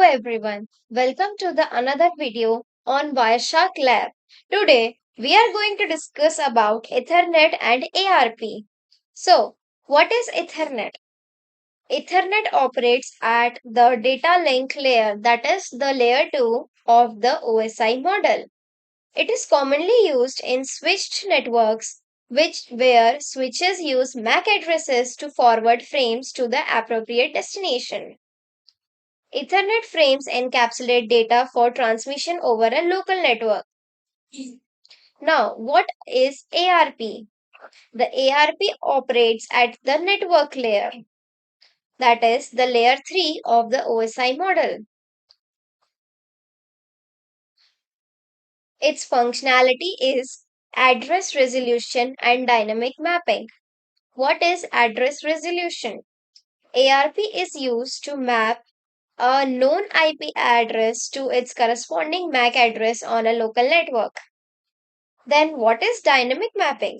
everyone, welcome to the another video on Wireshark Lab. Today we are going to discuss about Ethernet and ARP. So, what is Ethernet? Ethernet operates at the data link layer, that is the layer 2 of the OSI model. It is commonly used in switched networks where switches use MAC addresses to forward frames to the appropriate destination. Ethernet frames encapsulate data for transmission over a local network. Now, what is ARP? The ARP operates at the network layer, that is, the layer 3 of the OSI model. Its functionality is address resolution and dynamic mapping. What is address resolution? ARP is used to map a known IP address to its corresponding MAC address on a local network. Then, what is dynamic mapping?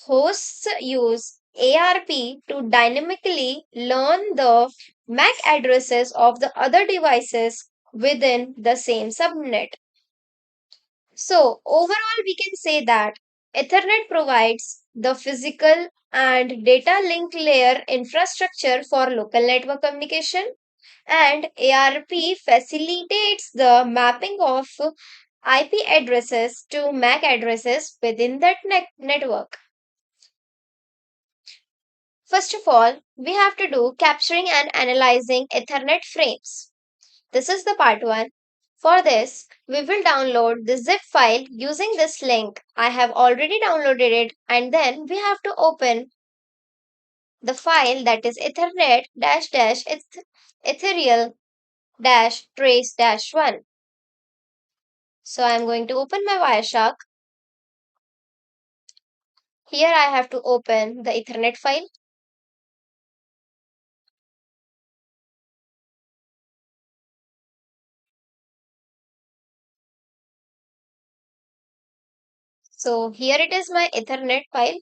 Hosts use ARP to dynamically learn the MAC addresses of the other devices within the same subnet. So, overall, we can say that Ethernet provides the physical and data link layer infrastructure for local network communication, and ARP facilitates the mapping of IP addresses to MAC addresses within that network. First of all, we have to do capturing and analyzing Ethernet frames. This is the part 1. For this, we will download the zip file using this link. I have already downloaded it, and then we have to open the file, that is ethernet dash dash ethereal dash trace dash 1. So I am going to open my Wireshark. Here I have to open the Ethernet file. So here it is, my Ethernet file.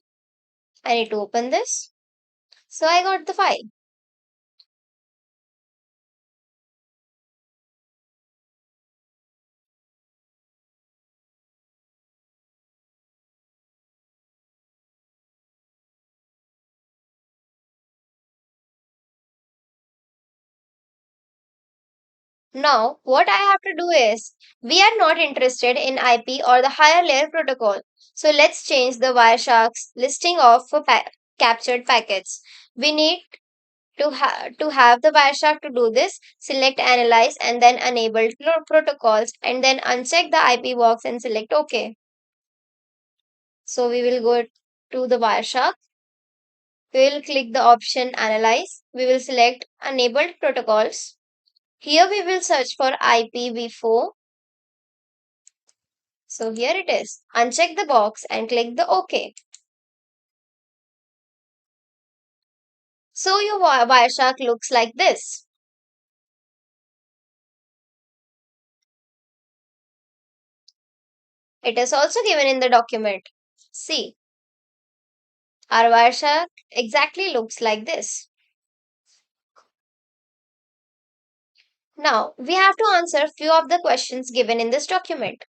I need to open this. So I got the file. Now, what I have to do is, we are not interested in IP or the higher layer protocol. So let's change the Wireshark's listing of captured packets. We need to have the Wireshark to do this. Select Analyze and then Enable Protocols, and then uncheck the IP box and select OK. So we will go to the Wireshark. We will click the option Analyze. We will select Enabled Protocols. Here we will search for IPv4. So here it is. Uncheck the box and click the OK. So your Wireshark looks like this. It is also given in the document. See, our Wireshark exactly looks like this. Now, we have to answer few of the questions given in this document.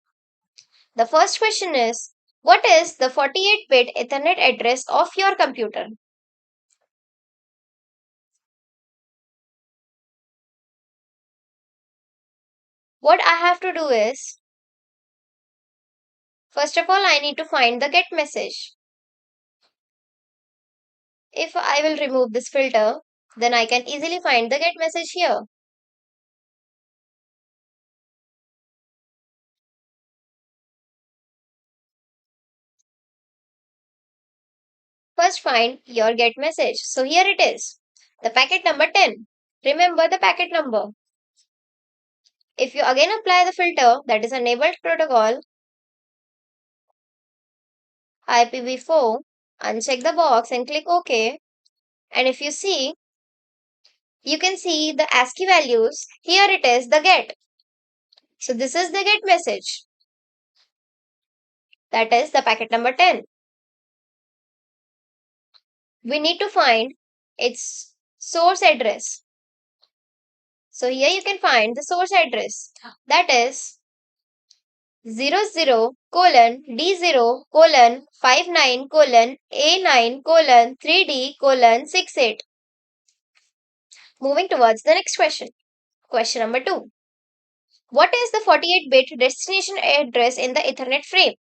The first question is, what is the 48-bit Ethernet address of your computer? What I have to do is, first of all, I need to find the get message. If I will remove this filter, then I can easily find the get message here. First find your get message. So here it is. The packet number 10. Remember the packet number. If you again apply the filter, that is enabled protocol, IPv4, uncheck the box and click OK. And if you see, you can see the ASCII values. Here it is, the get. So this is the get message. That is the packet number 10. We need to find its source address. So here you can find the source address, that is 00 colon D0 colon 59 colon A9 colon 3D colon 68. Moving towards the next question. Question number 2. What is the 48-bit destination address in the Ethernet frame?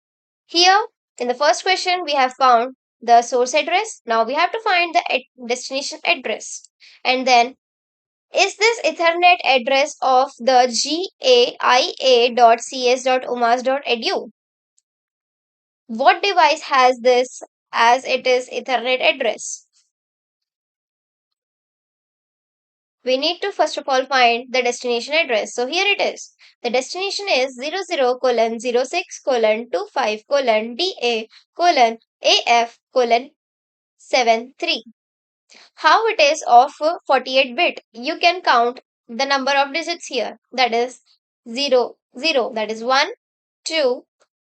Here, in the first question, we have found the source address. Now we have to find the destination address. And then, is this Ethernet address of the gaia.cs.umas.edu? What device has this as it is Ethernet address? We need to first of all find the destination address. So here it is. The destination is 00 colon 06 colon 25 colon DA colon AF colon 73. How it is of 48 bit? You can count the number of digits here. That is 0, 0. That is 1, 2,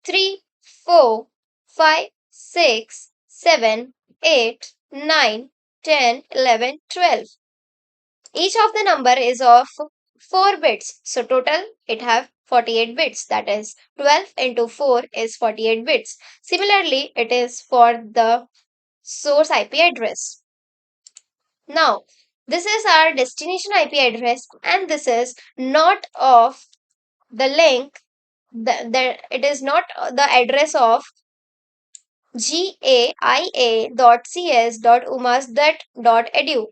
3, 4, 5, 6, 7, 8, 9, 10, 11, 12. Each of the number is of 4 bits. So total it have 48 bits. That is 12 into 4 is 48 bits. Similarly, it is for the source IP address. Now, this is our destination IP address and this is not of the link. It is not the address of gaia.cs.umas.edu.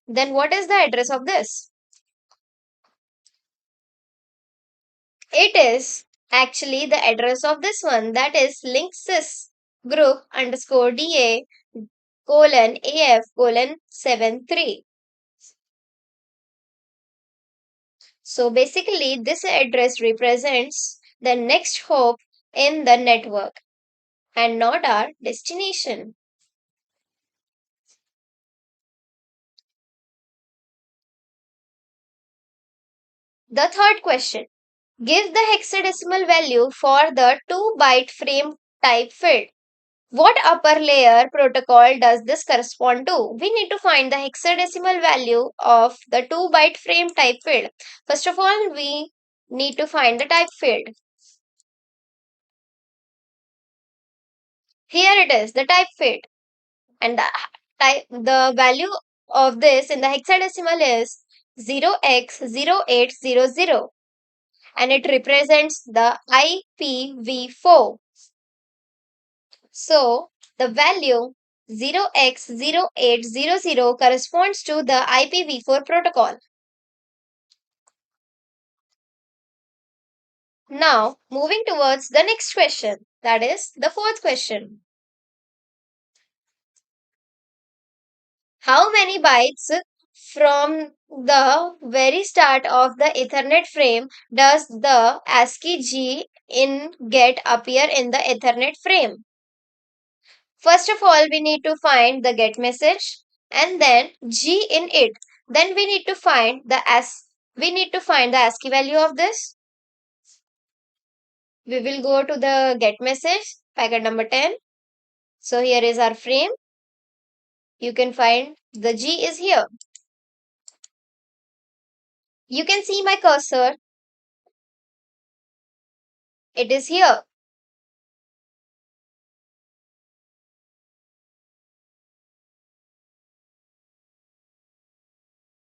Then what is the address of this? It is actually the address of this one, that is linksys group underscore da colon af colon 73. So basically this address represents the next hop in the network and not our destination. The third question. Give the hexadecimal value for the 2-byte frame type field. What upper layer protocol does this correspond to? We need to find the hexadecimal value of the 2-byte frame type field. First of all, we need to find the type field. Here it is, the type field. And the value of this in the hexadecimal is 0x0800. And it represents the IPv4. So, the value 0x0800 corresponds to the IPv4 protocol. Now, moving towards the next question, that is the fourth question. How many bytes from the very start of the Ethernet frame does the ASCII G in get appear in the Ethernet frame? First of all, we need to find the get message and then G in it. Then we need to find the ASCII value of this. We will go to the get message, packet number 10. So here is our frame. You can find the G is here. You can see my cursor. It is here.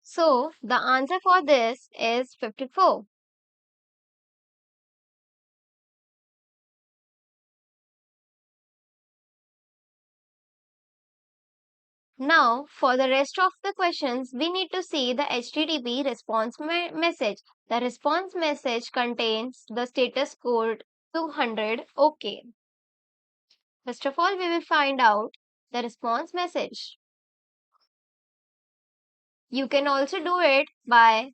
So the answer for this is 54. Now, for the rest of the questions, we need to see the HTTP response message. The response message contains the status code 200 OK. First of all, we will find out the response message. You can also do it by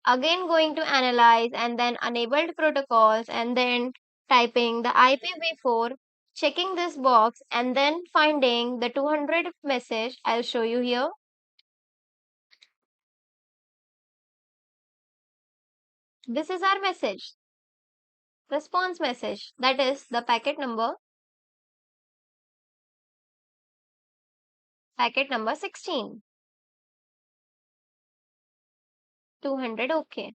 again going to analyze and then enabled protocols and then typing the IPv4, checking this box and then finding the 200 message. I'll show you here. This is our message, response message, that is the packet number 16. 200 OK.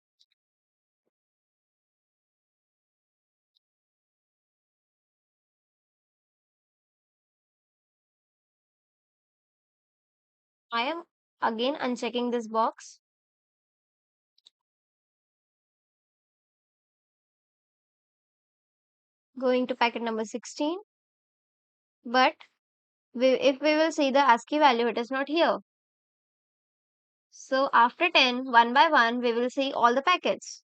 I am again unchecking this box. Going to packet number 16. But if we will see the ASCII value, it is not here. So after 10, one by one, we will see all the packets.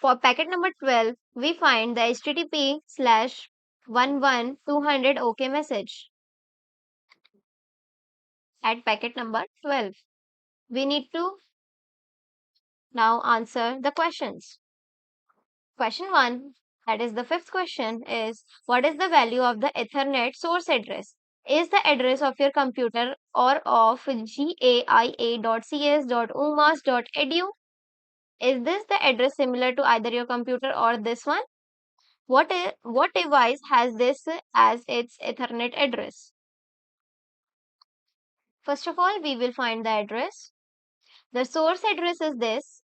For packet number 12, we find the http/11200 OK message. At packet number 12, we need to now answer the questions. Question 1, that is the fifth question, is what is the value of the Ethernet source address? Is the address of your computer or of gaia.cs.umas.edu? Is this the address similar to either your computer or this one? What device has this as its Ethernet address? First of all, we will find the address. The source address is this,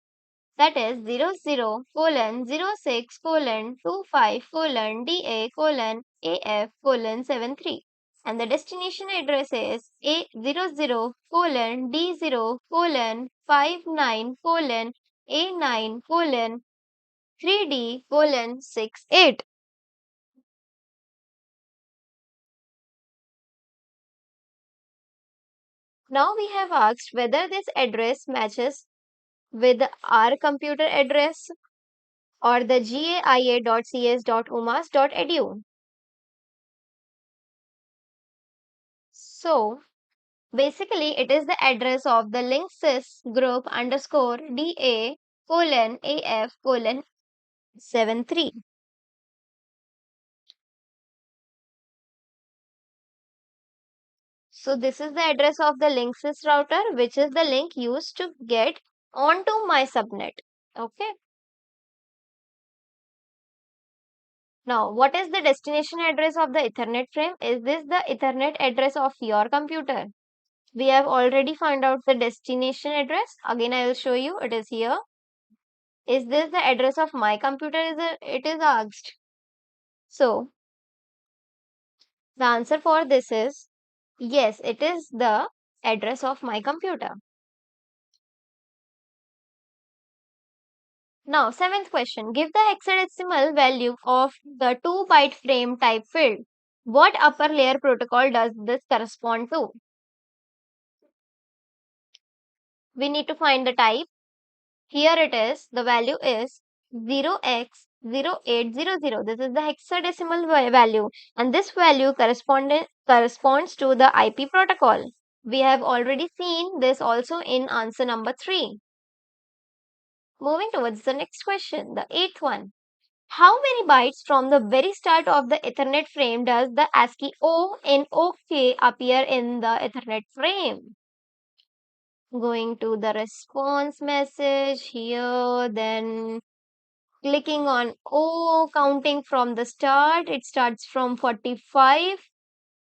that is 00:0:25:DA::AF:73, and the destination address is A00:D0:59:A9:3D:68. Now we have asked whether this address matches with our computer address or the gaia.cs.umas.edu. So basically it is the address of the linksys group underscore DA colon AF colon 73. So this is the address of the linksys router, which is the link used to get onto my subnet. Okay. Now, what is the destination address of the Ethernet frame? Is this the Ethernet address of your computer? We have already found out the destination address. Again, I will show you. It is here. Is this the address of my computer? It is asked. So, the answer for this is yes, it is the address of my computer. Now, seventh question. Give the hexadecimal value of the 2-byte frame type field. What upper layer protocol does this correspond to? We need to find the type. Here it is. The value is 0x0800. This is the hexadecimal value, and this value corresponds to the IP protocol. We have already seen this also in answer number 3. Moving towards the next question, the eighth one. How many bytes from the very start of the Ethernet frame does the ASCII O in OK appear in the Ethernet frame? Going to the response message here, then clicking on O, counting from the start. It starts from 45.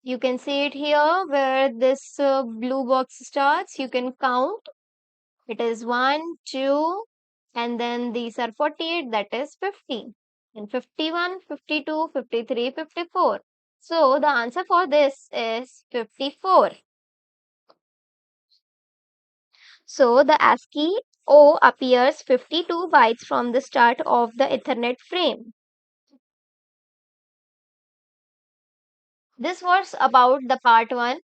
You can see it here where this blue box starts. You can count. It is 1, 2, and then these are 48, that is 50. And 51, 52, 53, 54. So the answer for this is 54. So the ASCII O appears 52 bytes from the start of the Ethernet frame. This was about the part 1,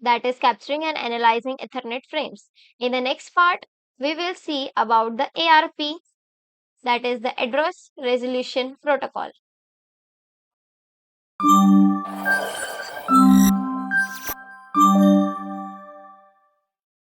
that is capturing and analyzing Ethernet frames. In the next part, we will see about the ARP, that is the Address Resolution Protocol.